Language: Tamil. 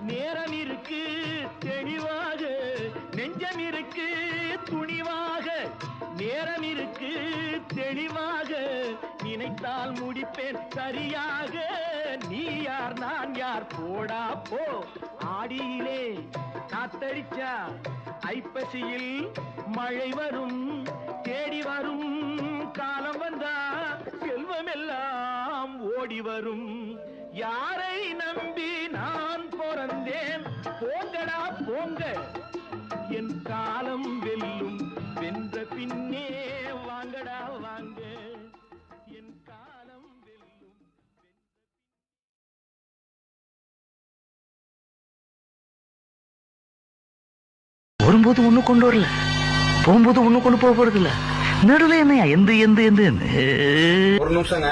நேரம் இருக்கு தெளிவாக, நெஞ்சம் இருக்கு துணிவாக. நேரம் இருக்கு தெளிவாக, நினைத்தால் முடிப்பேன் சரியாக. நீ யார் நான் யார் போடா போ. ஆடியிலே காத்தடிச்சா ஐப்பசியில் மழை வரும், தேடி வரும் காலம் வந்தா செல்வமெல்லாம் ஓடி வரும். யாரை நம்பி நான் பிறந்தேன், போங்கடா போங்க. என் காலம் வெல்லும், வென்ற பின்னே வாங்கடா வாங்க. என் காலம் வெல்லும். வரும்போது ஒண்ணு கொண்டு வரல, போகும்போது ஒண்ணு கொண்டு போக போறது இல்ல. நடுவில் என்னையா எந்த எந்த எந்த ஒரு நிமிஷங்க.